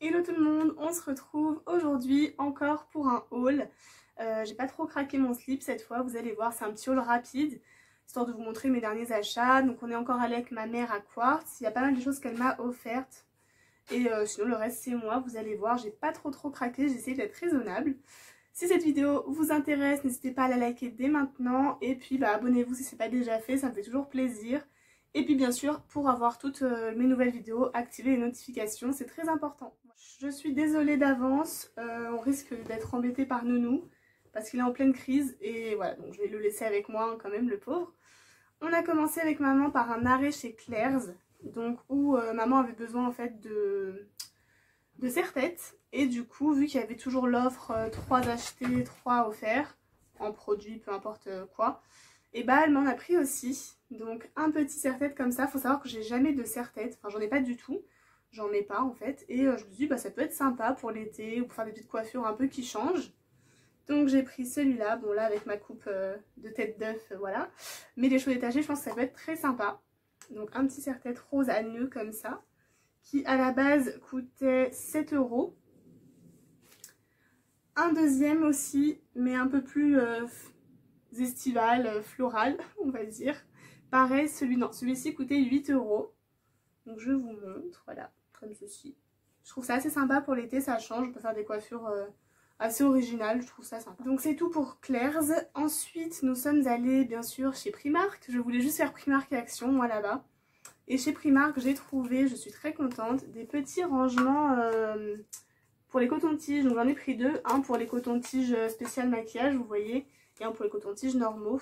Hello tout le monde, on se retrouve aujourd'hui encore pour un haul. J'ai pas trop craqué mon slip cette fois, vous allez voir, c'est un petit haul rapide, histoire de vous montrer mes derniers achats. Donc on est encore allé avec ma mère à Quartz, il y a pas mal de choses qu'elle m'a offertes. Et sinon le reste c'est moi, vous allez voir, j'ai pas trop craqué, j'ai essayé d'être raisonnable. Si cette vidéo vous intéresse, n'hésitez pas à la liker dès maintenant. Et puis abonnez-vous si c'est pas déjà fait, ça me fait toujours plaisir. Et puis bien sûr, pour avoir toutes mes nouvelles vidéos, activez les notifications, c'est très important. Je suis désolée d'avance, on risque d'être embêté par Nounou, parce qu'il est en pleine crise, et voilà, donc je vais le laisser avec moi quand même, le pauvre. On a commencé avec maman par un arrêt chez Claire's, donc où maman avait besoin en fait de serre-tête, et du coup, vu qu'il y avait toujours l'offre 3 achetés, 3 offerts, en produit, peu importe quoi, et elle m'en a pris aussi. Donc un petit serre-tête comme ça, faut savoir que j'ai jamais de serre-tête, enfin j'en ai pas du tout, j'en mets pas en fait, et je me suis dit ça peut être sympa pour l'été ou pour faire des petites coiffures un peu qui changent. Donc j'ai pris celui-là, bon là avec ma coupe de tête d'œuf, voilà, mais les cheveux détachés je pense que ça peut être très sympa. Donc un petit serre-tête rose à nœud comme ça, qui à la base coûtait 7 €. Un deuxième aussi, mais un peu plus estival, floral, on va dire. Pareil, celui-ci coûtait 8 €. Donc je vous montre, voilà, comme ceci. Je trouve ça assez sympa pour l'été, ça change, on peut faire des coiffures assez originales, je trouve ça sympa. Donc c'est tout pour Claire's. Ensuite, nous sommes allés bien sûr chez Primark. Je voulais juste faire Primark Action, moi là-bas. Et chez Primark, j'ai trouvé, je suis très contente, des petits rangements pour les cotons-tiges. Donc j'en ai pris deux, un pour les cotons-tiges spécial maquillage, vous voyez, et un pour les cotons-tiges normaux.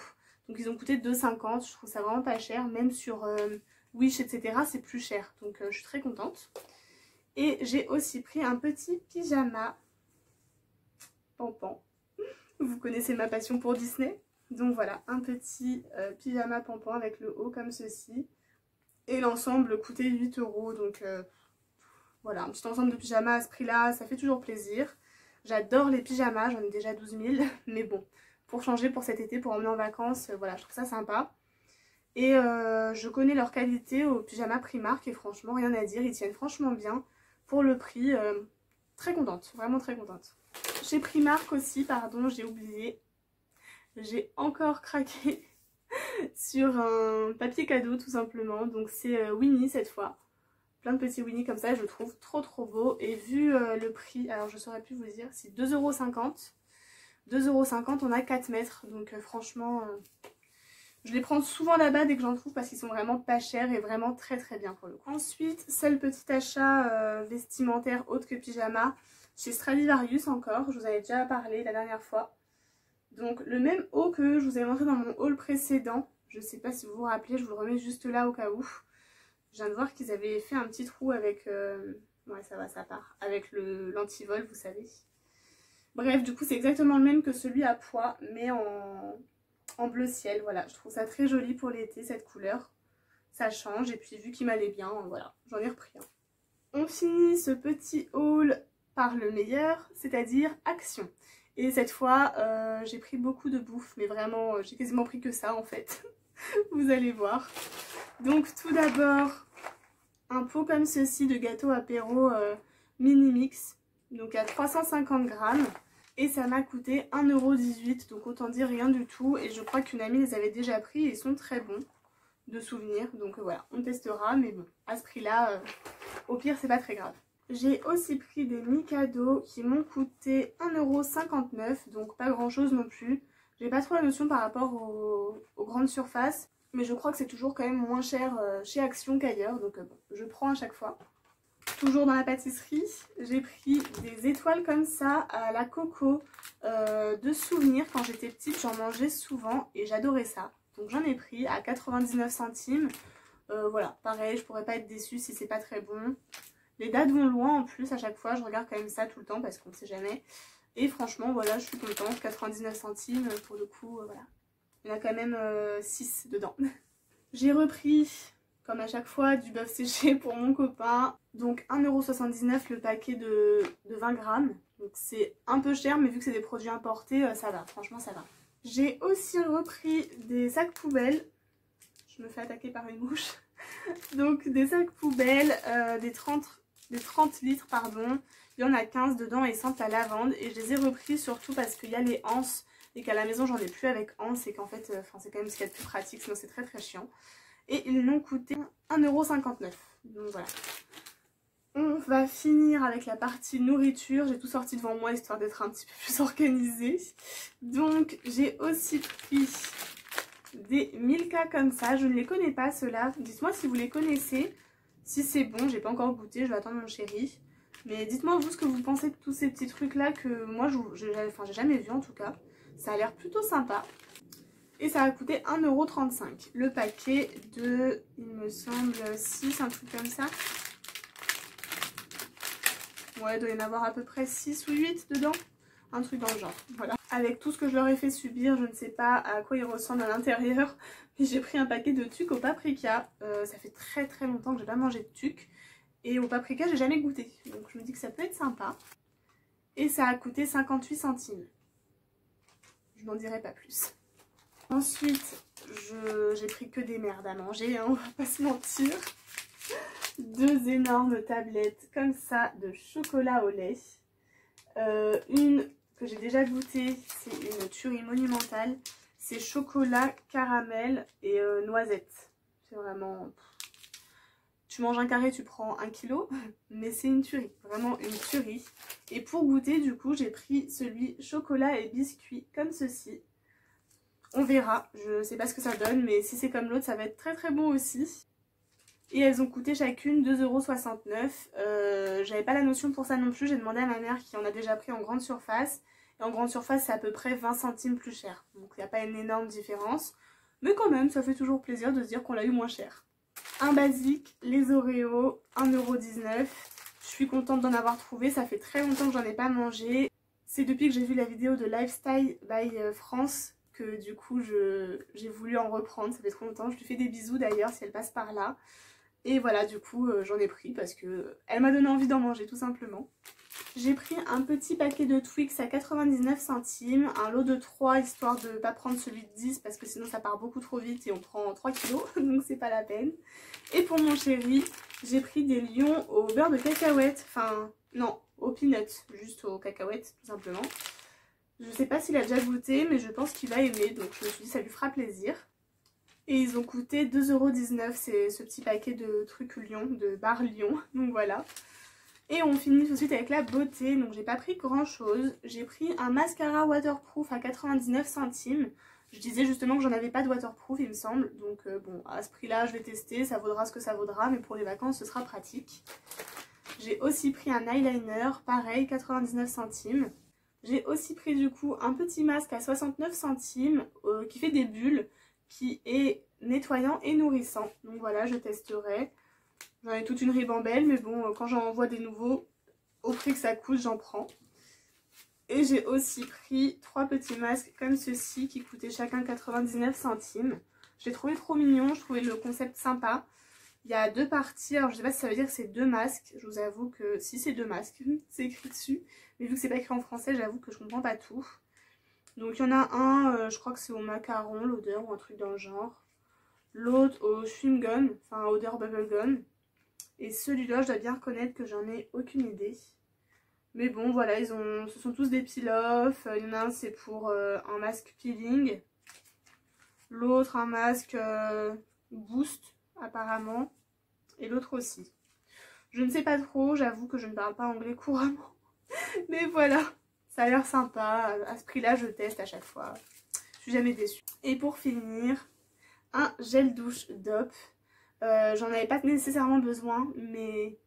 Donc ils ont coûté 2,50 €, je trouve ça vraiment pas cher, même sur Wish etc. c'est plus cher, donc je suis très contente. Et j'ai aussi pris un petit pyjama Pampan. Vous connaissez ma passion pour Disney. Donc voilà, un petit pyjama Pampan avec le haut comme ceci. Et l'ensemble coûtait 8 €, donc voilà, un petit ensemble de pyjamas à ce prix-là, ça fait toujours plaisir. J'adore les pyjamas, j'en ai déjà 12 000, mais bon, pour changer pour cet été, pour emmener en vacances, voilà, je trouve ça sympa. Et je connais leur qualité au pyjama Primark et franchement, rien à dire, ils tiennent franchement bien. Pour le prix, très contente, vraiment très contente. Chez Primark aussi, pardon, j'ai oublié, j'ai encore craqué sur un papier cadeau tout simplement. Donc c'est Winnie cette fois. Plein de petits Winnie comme ça, je le trouve trop beau. Et vu le prix, alors je saurais plus vous dire, c'est 2,50 €. 2,50 €, on a 4 mètres. Donc franchement, je les prends souvent là-bas dès que j'en trouve parce qu'ils sont vraiment pas chers et vraiment très bien pour le coup. Ensuite, c'est le petit achat vestimentaire autre que pyjama chez Stradivarius encore. Je vous avais déjà parlé la dernière fois. Donc le même haut que je vous avais montré dans mon haul précédent. Je sais pas si vous vous rappelez, je vous le remets juste là au cas où. Je viens de voir qu'ils avaient fait un petit trou avec... ouais ça va, ça part. Avec l'antivol, vous savez. Bref, du coup c'est exactement le même que celui à pois, mais en bleu ciel. Voilà, je trouve ça très joli pour l'été cette couleur. Ça change et puis vu qu'il m'allait bien, voilà, j'en ai repris un. On finit ce petit haul par le meilleur, c'est-à-dire Action. Et cette fois, j'ai pris beaucoup de bouffe, mais vraiment, j'ai quasiment pris que ça en fait. Vous allez voir. Donc tout d'abord, un pot comme ceci de gâteau apéro mini mix, donc à 350 grammes. Et ça m'a coûté 1,18 €, donc autant dire rien du tout. Et je crois qu'une amie les avait déjà pris et ils sont très bons de souvenir. Donc voilà, on testera, mais bon, à ce prix-là, au pire c'est pas très grave. J'ai aussi pris des Mikado qui m'ont coûté 1,59 €, donc pas grand chose non plus. J'ai pas trop la notion par rapport aux grandes surfaces, mais je crois que c'est toujours quand même moins cher chez Action qu'ailleurs, donc bon, je prends à chaque fois. Toujours dans la pâtisserie, j'ai pris des étoiles comme ça à la coco de souvenir. Quand j'étais petite, j'en mangeais souvent et j'adorais ça. Donc j'en ai pris à 99 centimes. Voilà, pareil, je pourrais pas être déçue si c'est pas très bon. Les dates vont loin en plus à chaque fois, je regarde quand même ça tout le temps parce qu'on ne sait jamais. Et franchement, voilà, je suis contente, 99 centimes pour le coup, voilà. Il y en a quand même 6 dedans. J'ai repris, comme à chaque fois, du bœuf séché pour mon copain. Donc 1,79 € le paquet de 20 grammes. Donc c'est un peu cher, mais vu que c'est des produits importés, ça va, franchement ça va. J'ai aussi repris des sacs poubelles. Je me fais attaquer par une mouche. Donc des sacs poubelles, des 30 des 30 litres, pardon. Il y en a 15 dedans et sentent la lavande. Et je les ai repris surtout parce qu'il y a les anses et qu'à la maison j'en ai plus avec anses et qu'en fait, c'est quand même ce qu'il y a de plus pratique, sinon c'est très très chiant. Et ils m'ont coûté 1,59 €. Donc voilà. On va finir avec la partie nourriture. J'ai tout sorti devant moi histoire d'être un petit peu plus organisée. Donc j'ai aussi pris des Milka comme ça. Je ne les connais pas ceux-là. Dites-moi si vous les connaissez. Si c'est bon, j'ai pas encore goûté, je vais attendre mon chéri. Mais dites-moi vous ce que vous pensez de tous ces petits trucs là que moi j'ai jamais vu en tout cas. Ça a l'air plutôt sympa. Et ça a coûté 1,35 €. Le paquet de, il me semble, 6, un truc comme ça. Ouais, il doit y en avoir à peu près 6 ou 8 dedans. Un truc dans le genre, voilà. Avec tout ce que je leur ai fait subir, je ne sais pas à quoi ils ressemblent à l'intérieur. Mais j'ai pris un paquet de tucs au paprika. Ça fait très très longtemps que j'ai pas mangé de tucs. Et au paprika, j'ai jamais goûté. Donc je me dis que ça peut être sympa. Et ça a coûté 58 centimes. Je n'en dirai pas plus. Ensuite, j'ai pris que des merdes à manger, hein, on va pas se mentir. 2 énormes tablettes comme ça de chocolat au lait. Une que j'ai déjà goûtée, c'est une tuerie monumentale. C'est chocolat, caramel et noisette. C'est vraiment... Tu manges un carré, tu prends 1 kg, mais c'est une tuerie, vraiment une tuerie. Et pour goûter, du coup, j'ai pris celui chocolat et biscuit comme ceci. On verra, je sais pas ce que ça donne, mais si c'est comme l'autre, ça va être très très bon aussi. Et elles ont coûté chacune 2,69 €. J'avais pas la notion pour ça non plus, j'ai demandé à ma mère qui en a déjà pris en grande surface. Et en grande surface, c'est à peu près 20 centimes plus cher. Donc il n'y a pas une énorme différence. Mais quand même, ça fait toujours plaisir de se dire qu'on l'a eu moins cher. Un basique, les Oreos, 1,19 €. Je suis contente d'en avoir trouvé, ça fait très longtemps que j'en ai pas mangé. C'est depuis que j'ai vu la vidéo de Lifestyle by France que du coup j'ai voulu en reprendre, ça fait trop longtemps. Je lui fais des bisous d'ailleurs si elle passe par là. Et voilà, du coup j'en ai pris parce que elle m'a donné envie d'en manger tout simplement. J'ai pris un petit paquet de Twix à 99 centimes, un lot de 3 histoire de ne pas prendre celui de 10 parce que sinon ça part beaucoup trop vite et on prend 3 kilos, donc c'est pas la peine. Et pour mon chéri, j'ai pris des lions au beurre de cacahuète, enfin non, aux peanuts, juste aux cacahuètes tout simplement. Je sais pas s'il a déjà goûté, mais je pense qu'il va aimer, donc je me suis dit ça lui fera plaisir. Et ils ont coûté 2,19 €, c'est ce petit paquet de trucs Lion, de barres Lion, donc voilà. Et on finit tout de suite avec la beauté, donc j'ai pas pris grand chose. J'ai pris un mascara waterproof à 99 centimes. Je disais justement que j'en avais pas de waterproof il me semble, donc bon à ce prix là je vais tester, ça vaudra ce que ça vaudra, mais pour les vacances ce sera pratique. J'ai aussi pris un eyeliner, pareil 99 centimes. J'ai aussi pris du coup un petit masque à 69 centimes qui fait des bulles, qui est nettoyant et nourrissant. Donc voilà, je testerai. J'en ai toute une ribambelle, mais bon, quand j'en vois des nouveaux, au prix que ça coûte, j'en prends. Et j'ai aussi pris 3 petits masques comme ceci qui coûtaient chacun 99 centimes. Je l'ai trouvé trop mignon, je trouvais le concept sympa. Il y a 2 parties, alors je sais pas si ça veut dire que c'est 2 masques, je vous avoue que si c'est 2 masques, c'est écrit dessus. Mais vu que c'est pas écrit en français, j'avoue que je comprends pas tout. Donc il y en a un, je crois que c'est au macaron, l'odeur ou un truc dans le genre. L'autre au chewing gum, enfin odeur bubblegum. Et celui-là, je dois bien reconnaître que j'en ai aucune idée. Mais bon, voilà, ce sont tous des peel-off. Il y en a un, c'est pour un masque peeling. L'autre, un masque boost, apparemment. Et l'autre aussi. Je ne sais pas trop, j'avoue que je ne parle pas anglais couramment. Mais voilà, ça a l'air sympa. À ce prix-là, je teste à chaque fois. Je suis jamais déçue. Et pour finir, un gel douche DOP. J'en avais pas nécessairement besoin, mais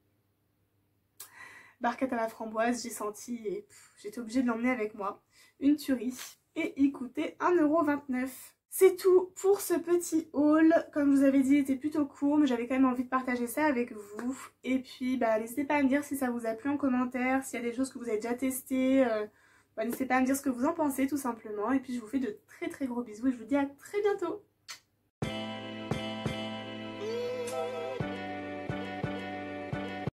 barquette à la framboise, j'ai senti et j'étais obligée de l'emmener avec moi. Une tuerie. Et il coûtait 1,29 €. C'est tout pour ce petit haul. Comme je vous avais dit, il était plutôt court, mais j'avais quand même envie de partager ça avec vous. Et puis, n'hésitez pas à me dire si ça vous a plu en commentaire, s'il y a des choses que vous avez déjà testées. N'hésitez pas à me dire ce que vous en pensez tout simplement. Et puis, je vous fais de très très gros bisous et je vous dis à très bientôt.